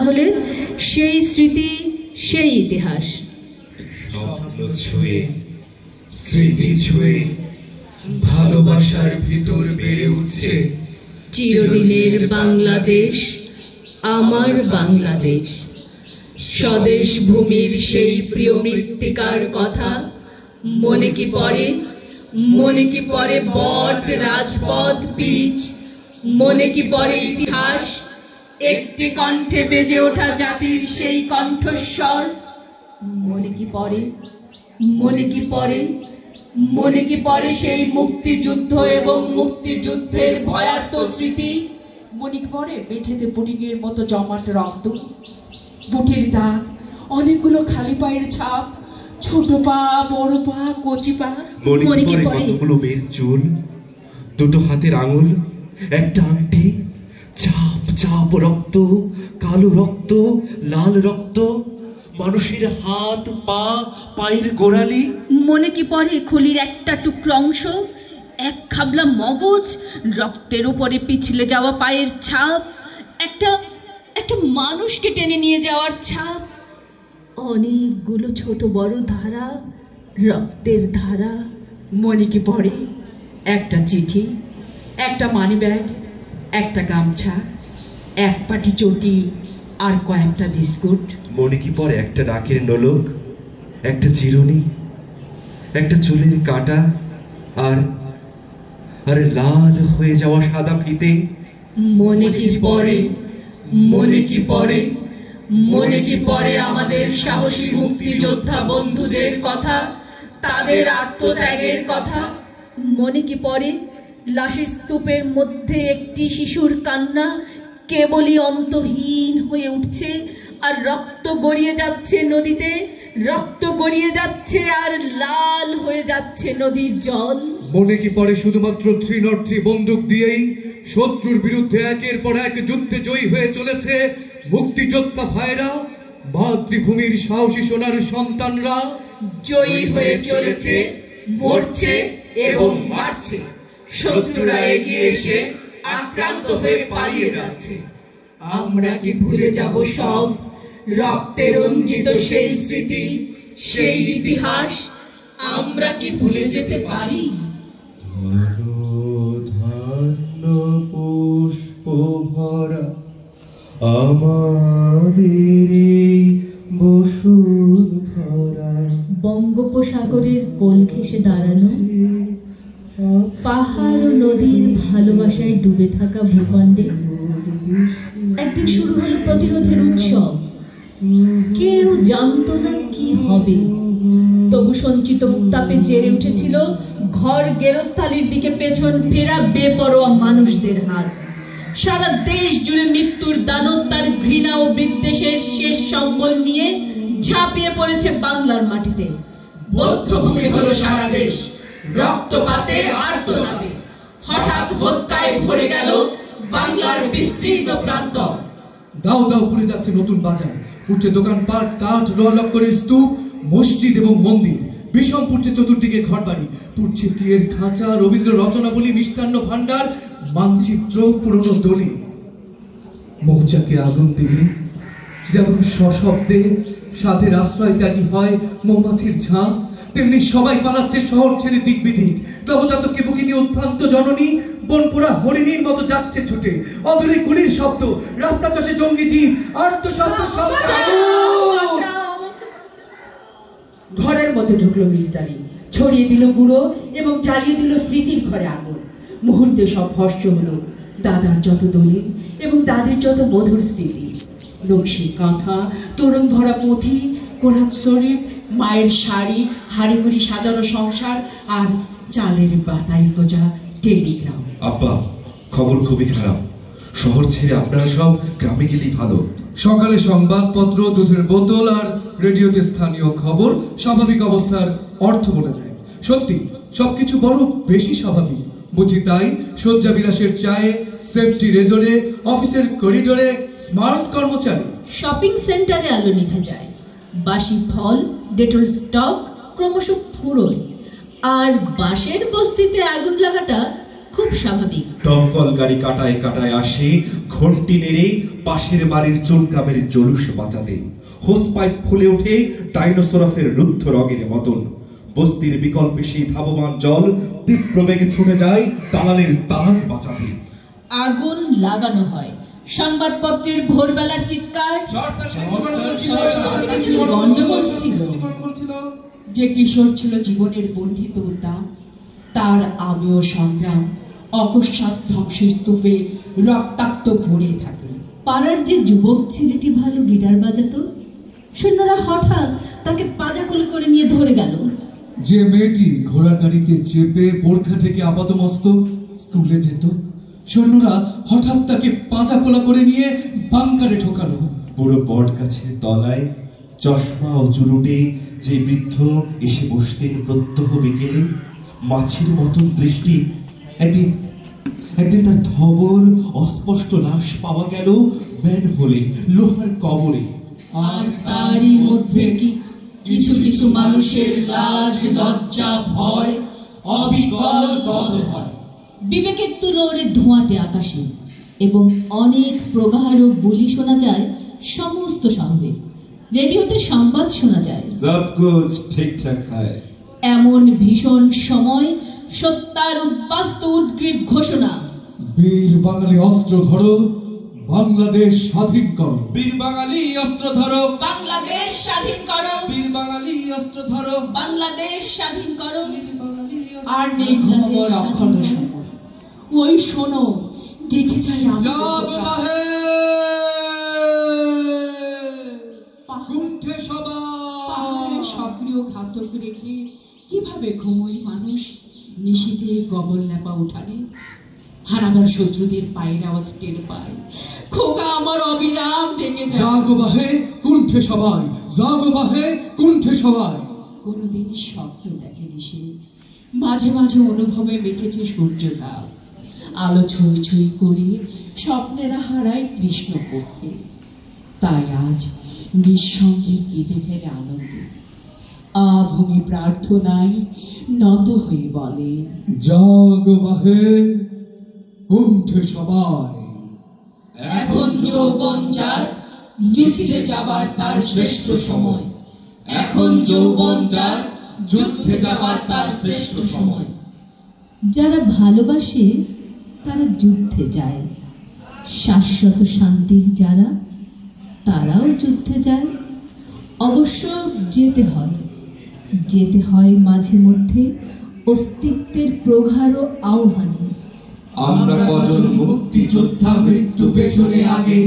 হলে সেই স্মৃতি, সেই ইতিহাস। স্বপ্ন ছুঁয়ে, স্মৃতি ছুঁয়ে ভালোবাসার ভিতর বেড়ে উঠছে চিরদিনের বাংলাদেশ, আমার বাংলাদেশ। স্বদেশ ভূমির সেই প্রিয় মৃত্তিকার কথা মনে কি পড়ে? মনে কি পড়ে বট, রাজপথ, পিচ? মনে কি পড়ে ইতিহাস? একটি কণ্ঠে বেজে ওঠা জাতির সেই কণ্ঠস্বর মনে কি পড়ে? মনে কি পড়ে? মনে কি পড়ে সেই মুক্তিযুদ্ধ এবং মুক্তিযুদ্ধের ভয়ার্ত স্মৃতি? মনে কি পড়ে মেঝেতে পুডিংয়ের মতো জমাট রক্ত, বুটের দাগ, অনেকগুলো খালি পায়ের ছাপ, ছোট পা, বড় পা, কচি পা? মনে কি পড়ে কতগুলো মেয়ের চুল, দুটো হাতের আঙুল, একটা আংটি, চাপ চাপ রক্ত, কালো রক্ত, লাল রক্ত, মানুষের হাত, পা, পায়ের গোড়ালি? মনে কি পড়ে খুলির একটা টুকরো অংশ, এক খাবলা মগজ, রক্তের উপরে পিছলে যাওয়া পায়ের ছাপ, একটা একটা মানুষকে টেনে নিয়ে যাওয়ার ছাপ, অনেকগুলো ছোট বড় ধারা, রক্তের ধারা? মনে কি পড়ে একটা চিঠি, একটা মানি ব্যাগ, একটা গামছা, এক পাটি চটি আর কয়েকটা বিস্কুট? মনে কি পড়ে একটা নাকের নোলক, একটা চিরুনি, একটা চুলের কাঁটা, আর আরে লাল হয়ে যাওয়া সাদা ফিতে? মনে কি পড়ে? মনে কি পড়ে? মনে কি পড়ে আমাদের সাহসী মুক্তিযোদ্ধা বন্ধুদের কথা, তাদের আত্মত্যাগের কথা? মনে কি পড়ে লাশের স্তূপের মধ্যে একটি শিশুর কান্না কেবলই অন্তহীন হয়ে উঠছে, আর রক্ত গড়িয়ে যাচ্ছে নদীতে, রক্ত গড়িয়ে যাচ্ছে আর লাল হয়ে যাচ্ছে নদীর জল? মনে কি পড়ে শুধুমাত্র 303 বন্দুক দিয়েই শত্রুর বিরুদ্ধে একের পর এক যুদ্ধে জয়ী হয়ে চলেছে মুক্তিযোদ্ধা ভাইরা, মাতৃভূমির সাহসী সোনার সন্তানরা? জয়ী হয়ে চলেছে, মরছে এবং মারছে। শত্রুরা এগিয়ে এসে আক্রান্ত হয়ে পালিয়ে যাচ্ছে। আমরা কি ভুলে যাব সব রক্তে রঞ্জিত সেই স্মৃতি, সেই ইতিহাস? আমরা কি ভুলে যেতে পারি? ধান্য পুষ্প ভরা আমাদের বসুন্ধরা, বঙ্গোপসাগরের কোল ঘেঁষে দাঁড়ানো, পাহাড় ও নদীর ভালোবাসায় ডুবে থাকা ভূখণ্ডে একদিন শুরু হলো প্রতিরোধের উৎসব। কেউ জানতো না কি হবে, তবু সঞ্চিত উত্তাপে জেরে উঠেছিল ঘর গেরস্থালির দিকে পেছন ফেরা বেপরোয়া মানুষদের হাত। সারা দেশ জুড়ে মৃত্যুর দানব তার ঘৃণা ও বিদ্বেষের শেষ সম্বল নিয়ে ঝাঁপিয়ে পড়েছে বাংলার মাটিতে। বধ্যভূমি হলো সারা দেশ, রক্তপাতে আর্তনাদে, হঠাৎ হত্যায় ভরে গেল বাংলার বিস্তীর্ণ প্রান্তর। দাও দাও পুড়ে যাচ্ছে নতুন বাজার, পুড়ছে দোকানপাট, কাঠ, লক্করের স্তূপ, মসজিদ এবং মন্দির, বিষম পুড়ছে চতুর্দিকে ঘরবাড়ি, পুড়ছে টিয়ের খাঁচা, রবীন্দ্র রচনাবলী, মিষ্টান্ন ভান্ডার, মানচিত্র, পুরনো দলি। মৌচাকে আগুন দিলে যেমন সশব্দে সাধের আশ্রয় ত্যাগী হয় মৌমাছির ঝাঁক, তেমনি সবাই পালাচ্ছে শহর ছেড়ে দিক বিদিক। নবজাতককে বুকে নিয়ে উৎভ্রান্ত জননী বনপুরা হরিণীর মতো যাচ্ছে ছুটে, অদূরে গুলির শব্দ, রাস্তা চষে জঙ্গি জীব, আর্তশব্দ, ঘরের মধ্যে ঢুকলো মিলিটারি, ছড়িয়ে দিল গুঁড়ো এবং জ্বালিয়ে দিল স্মৃতির ঘরে আগুন। মুহূর্তে সব ভস্ম হলো দাদার যত দলিল এবং দাদির যত মধুর স্মৃতি। নকশির কাঁথা, তরুণ ভরা পুঁথি, কোরআন শরীফ, মায়ের শাড়ি, হাড়িগুড়ি সাজানো সংসার, আর চালের বাতাই গোজা টেলিগ্রাম। আব্বা, খবর খুবই খারাপ। শহর ছেড়ে আপনারা সব গ্রামে গেলেই ভালো। সকালে সংবাদপত্র, দুধের বোতল আর রেডিওতে স্থানীয় খবর স্বাভাবিক অবস্থার অর্থ বলে যায়। সত্যি সবকিছু বড় বেশি স্বাভাবিক বুঝি, তাই শয্যা বিলাসের চায়ে, সেফটি রেজোরে, অফিসের করিডোরে স্মার্ট কর্মচারী, শপিং সেন্টারে আলো নিভে যায়, বাসি ফল, ডেটল স্টক ক্রমশ ফুরোয়, আর বাঁশের বস্তিতে আগুন লাগাটা খুব স্বাভাবিক। দমকল গাড়ি কাটায় কাটায় আসে ঘন্টি নেড়ে পাশের বাড়ির চুনকামের জলুস বাঁচাতে। হোস পাইপ ফুলে ওঠে ডাইনোসরাসের রুদ্ধ রগের মতন। বস্তির বিকল্পে সেই ধাবমান জল তীব্র বেগে ছুটে যায় দালালের দালান বাঁচাতে। আগুন লাগানো হয়, সংবাদপত্রের ভোরবেলার চিৎকার, গন্ডগোল ছিল। যে কিশোর ছিল জীবনের বর্ণিত উদ্যান, তার আমিও সংগ্রাম অকস্মাৎ ধ্বংসস্তূপে রক্তাক্ত পড়ে থাকে। পাড়ার যে যুবক ছেলেটি ভালো গিটার বাজাতো, সৈন্যরা হঠাৎ তাকে পাজা কোলে করে নিয়ে ধরে গেল। যে মেয়েটি ঘোড়ার গাড়িতে চেপে বোরখা থেকে আপাদমস্তক স্কুলে যেত, সৈন্যরা হঠাৎ তাকে পাঁচা কোলা করে নিয়ে বাংকারে ঠোকালো। পুরো বট গাছের তলায় চশমা ও চুরুটে যে বৃদ্ধ এসে বসতেন প্রত্যহ বিকেলে, মাছের মতন দৃষ্টি। একদিন তার ধবল অস্পষ্ট লাশ পাওয়া গেল ম্যানহোলে, লোহার কবরে। আর তারই মধ্যে কিছু কিছু মানুষের লাজ লজ্জা ভয় অবিকল বন্ধ হয়। বিবেকের তুলো ওরে ধোঁয়াটে আকাশে, এবং অনেক প্রগাঢ় বুলি শোনা যায় সমস্ত শহরে। রেডিওতে সংবাদ শোনা যায়, সব কুছ ঠিকঠাক হয়। এমন ভীষণ সময় সত্যার উদ্বাস্ত উদ্গ্রীব ঘোষণা, বীর বাঙালি অস্ত্র ধরো, বাংলাদেশ স্বাধীন করো। বীর বাঙালি অস্ত্র ধরো, বাংলাদেশ স্বাধীন করো, বীর বাঙালি অস্ত্র ধরো, বাংলাদেশ স্বাধীন করো। আর নেই ঘুমাবার অক্ষণ সময়। ওই শোনো, দেখে যাই সক্রিয় ঘাতক রেখে কিভাবে ঘুমোয় মানুষ নিশীথে গগন লেপা উঠানে। হানাদার শত্রুদের পায়ের আওয়াজ টের পায়, খোকা আমার অবিরাম ডেকে যায়, জাগো বাহে কুণ্ঠে সবাই, জাগো বাহে কুণ্ঠে সবাই। কোনোদিন স্বপ্ন দেখেনি সে, মাঝে মাঝে অনুভবে মেখেছে সূর্যতাপ। আলো ছুঁই ছুঁই করে স্বপ্নেরা হারায় কৃষ্ণ পক্ষে। তাই আজ নিঃসঙ্গে কেঁদে ফেলে আনন্দে। আভূমি প্রার্থনায় নত হয়ে বলে, জাগো বাহে কুণ্ঠে সবাই। এখন যৌবন যার, যুদ্ধে যাবার তার শ্রেষ্ঠ সময়। এখন যৌবন যার, যুদ্ধে যাবার তার শ্রেষ্ঠ সময়। যারা ভালোবাসে তারা যুদ্ধে যায়, শাশ্বত শান্তির যারা, তারাও যুদ্ধে যায়। অবশ্য যেতে হয় মাঝে মধ্যে অস্তিত্বের প্রগাঢ় আহ্বানে। আমরা কজন মুক্তিযোদ্ধা মৃত্যু পেছনে আগে,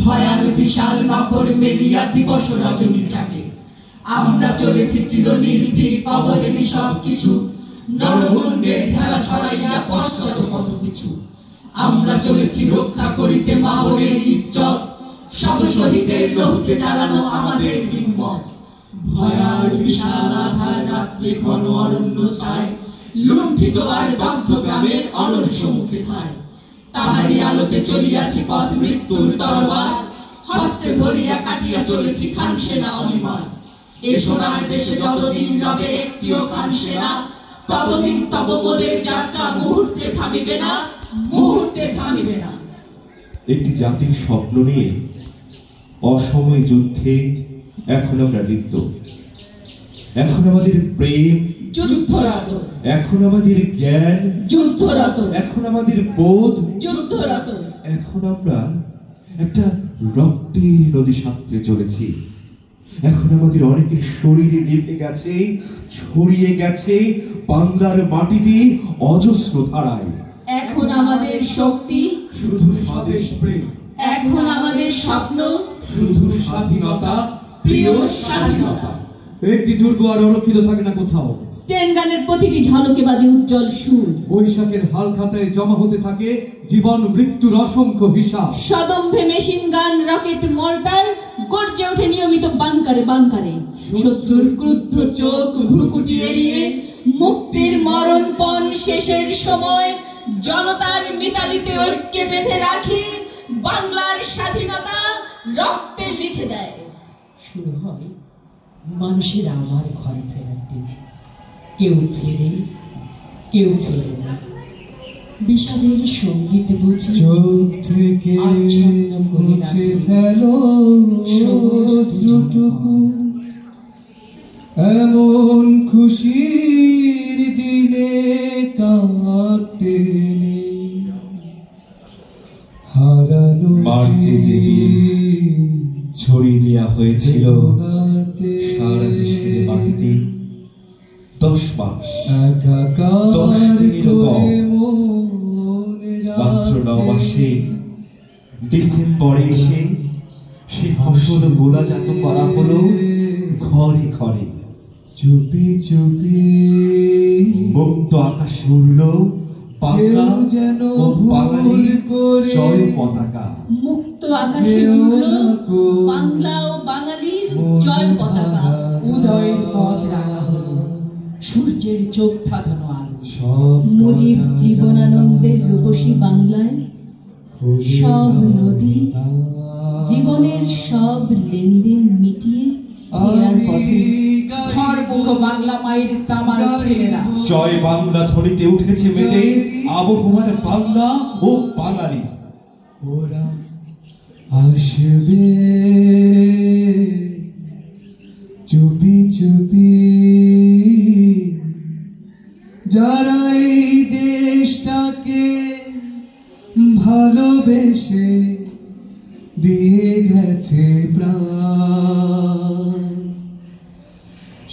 ভয়াল বিশাল নখর মেলিয়া দিবস রজনী জাগে। আমরা চলেছি চিরনির্ভীক অবহেলি সবকিছু, নরমুণ্ডের ঢেলা ছড়াইয়া পশ্চাৎ পথ পিছু। আমরা চলেছি রক্ষা করিতে মা বোনের ইজ্জত, শত শহীদের লহুতে জ্বালানো আমাদের হিম্মত। ভয়াল বিশাল আধার রাত্রে ঘন অরণ্য চায়, লুণ্ঠিত আর দগ্ধ গ্রামের অলস মুখে ধায়। তাহারই আলোতে চলিয়াছি পথ মৃত্যুর তরবার, হস্তে ধরিয়া কাটিয়া চলেছি খান সেনা অনিবার। এ সোনার দেশে যতদিন রবে একটিও খান সেনা, ততদিন তব পদের যাত্রা মুহূর্তে থামিবে না, মুহূর্তে থামিবে না। একটি জাতির স্বপ্ন নিয়ে অসময় যুদ্ধে এখন আমরা লিপ্ত। এখন আমাদের প্রেম যুদ্ধরত, এখন আমাদের জ্ঞান যুদ্ধরত, এখন আমাদের বোধ যুদ্ধরত। এখন আমরা একটা রক্তের নদী সাঁতরে চলেছি। এখন আমাদের অনেকের শরীরে নিভে গেছে, ছড়িয়ে গেছে বাংলার মাটিতে অজস্র ধারায়। এখন আমাদের শক্তি শুধু স্বদেশ প্রেম, এখন আমাদের স্বপ্ন শুধু স্বাধীনতা, প্রিয় স্বাধীনতা। একটি দুর্গ আর অরক্ষিত থাকে না কোথাও। স্টেন গানের প্রতিটি ঝলকে বাজে উজ্জ্বল সুর। বৈশাখের হাল খাতায় জমা হতে থাকে জীবন মৃত্যুর অসংখ্য হিসাব। সদম্ভে মেশিন গান, রকেট, মর্টার গর্জে ওঠে নিয়মিত বাংকারে বাংকারে। শত্রুর ক্রুদ্ধ চোখ ভ্রুকুটি এড়িয়ে মুক্তির মরণপণ শেষের সময় জনতার মিতালিতে ঐক্যে বেঁধে রাখি বাংলার স্বাধীনতা রক্তে লিখে দেয়। শুরু হয় মানুষের আবার ঘরে ফেরার দিন। কেউ ফেরে, কেউ ফেরে না। বিষাদের সঙ্গীত বুঝি চোখ থেকে আচ্ছন্ন করে মুছে রাখে ফেলো সবুজ অশ্রুটুকু। এমন খুশির দিনে কাঁদতে নেই, হারানো মার্চে যে বীজ ছড়িয়ে দেওয়া হয়েছিল সারা দেশের মাটিতে 10 মাস, 10 দিনেরও কম। মাত্র 9 মাসে ডিসেম্বরে এসে সে ফসল গোলাজাত করা হলো ঘরে ঘরে। চুপি চুপি মুক্ত আকাশে উড়ল বাংলা যেন ও বাঙালির করে জয় পতাকা। মুক্ত আকাশে উড়ল বাংলা ও বাঙালির জয় পতাকা। উদয়ের পথ রাখা হলো সূর্যের চোখ ধাঁধানো আলো। সব মুজিব জীবনানন্দের রূপসী বাংলায় সব নদী জীবনের সব লেনদেন মিটিয়ে ফেরার পথে ঘরমুখ বাংলা মায়ের তামাল ছেলেরা জয় বাংলা ধ্বনিতে উঠেছে মেতে আবহমান বাংলা ও বাঙালি। ওরা আসবে চুপি চুপি, যারা এই দেশটাকে ভালোবেসে দিয়ে গেছে প্রাণ।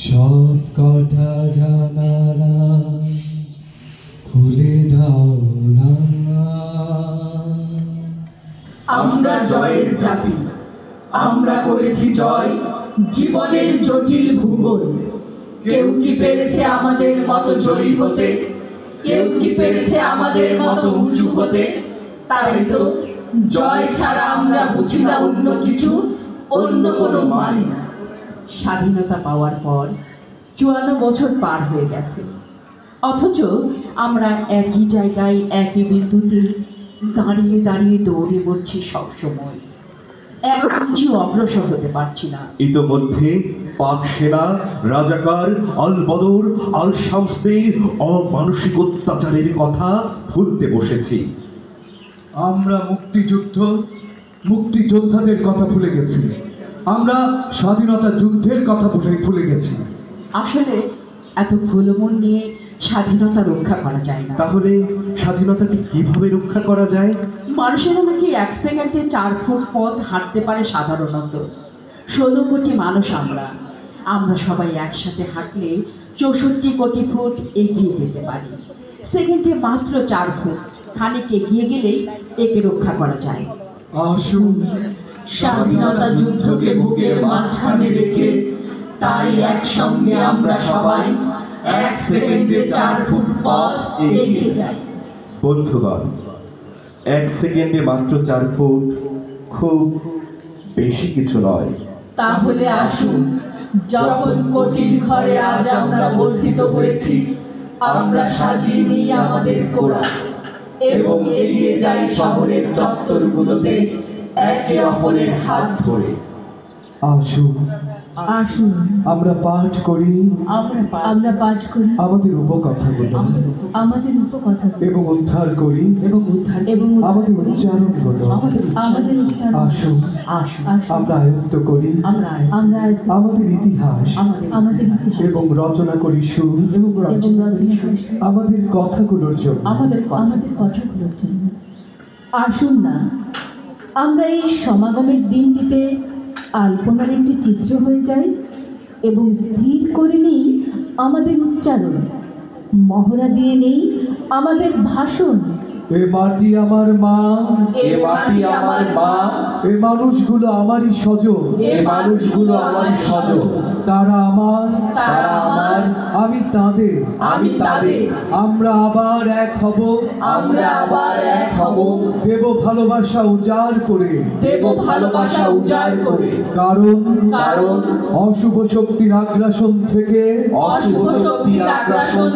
সব কটা জানালা খুলে দাও না। আমরা জয়ের জাতি, আমরা করেছি জয় জীবনের জটিল ভূগোল। কেউ কি পেরেছে আমাদের মতো জয়ী হতে, কেউ কি পেরেছে আমাদের মতো উঁচু হতে। তাই তো জয় ছাড়া আমরা বুঝি না অন্য কিছু, অন্য কোনো মানে না। স্বাধীনতা পাওয়ার পর 54 বছর পার হয়ে গেছে, অথচ আমরা একই জায়গায় একই বিন্দুতে দাঁড়িয়ে দাঁড়িয়ে দৌড়ে মরছি সবসময়। এক ইঞ্চি অগ্রসর হতে পারছি না। ইতোমধ্যে পাক সেনা, রাজাকার, আল বদর, আল শামসের অমানসিক অত্যাচারের কথা ভুলতে বসেছি। আমরা মুক্তিযোদ্ধাদের কথা ভুলে গেছি। আমরা স্বাধীনতা যুদ্ধের কথা ভুলে গেছি। আসলে এত ভুলমন নিয়ে স্বাধীনতা রক্ষা করা যায় না। তাহলে স্বাধীনতাকে কিভাবে রক্ষা করা যায়? মানুষেরা নাকি 1 সেকেন্ডে 4 ফুট পথ হাঁটতে পারে সাধারণত। 16 কোটি মানুষ আমরা সবাই একসাথে হাঁটলে 64 কোটি ফুট এগিয়ে যেতে পারি। সেকেন্ডে মাত্র 4 ফুট খানিক এগিয়ে গেলেই একে রক্ষা করা যায়। আসুন স্বাধীনতা যুদ্ধকে বুকের মাঝখানে রেখে তাই একসঙ্গে আমরা সবাই 1 সেকেন্ডে 4 ফুট পথ এগিয়ে যাই। বন্ধুগণ, 1 সেকেন্ডে মাত্র 4 ফুট খুব বেশি কিছু নয়। তাহলে আসুন, যখন কোটির ঘরে আজ আমরা বর্ধিত হয়েছি, আমরা সাজিয়ে নিই আমাদের কোরাস এবং এগিয়ে যাই শহরের চত্বরগুলোতে একে অপরের হাত ধরে। আসুন আসুন আমরা পাঠ করি আমরা পাঠ করি আমাদের উপকথাগুলো আমাদের উপকথাগুলো এবং উদ্ধার করি এবং আমাদের উচ্চারণগুলো। আমাদের উচ্চারণ। আসুন আসুন আমরা আয়ত্ত করি আমরা আমাদের ইতিহাস আমাদের ইতিহাস এবং রচনা করি সুর এবং রচনা করি সুর আমাদের কথাগুলোর জন্য। আমাদের কথাগুলোর জন্য। আসুন না আমরা এই সমাগমের দিনটিতে আলপনার একটি চিত্র হয়ে যাই এবং স্থির করে নিই আমাদের উচ্চারণ, মহড়া দিয়ে নেই আমাদের ভাষণ। এ মাটি আমার মা, এ মাটি আমার মা, এ মানুষগুলো আমারই স্বজন, এ মানুষগুলো আমার স্বজন। তারা আমার, আমি তাদের, আমরা আবার এক হব, দেব ভালোবাসা উজাড় করে, কারণ অশুভ শক্তির আগ্রাসন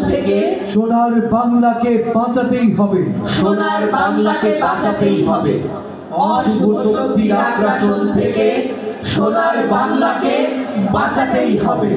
থেকে সোনার বাংলাকে বাঁচাতেই হবে। অশুভ শক্তির আগ্রাসন থেকে সোনার বাংলাকে বাঁচাতেই হবে।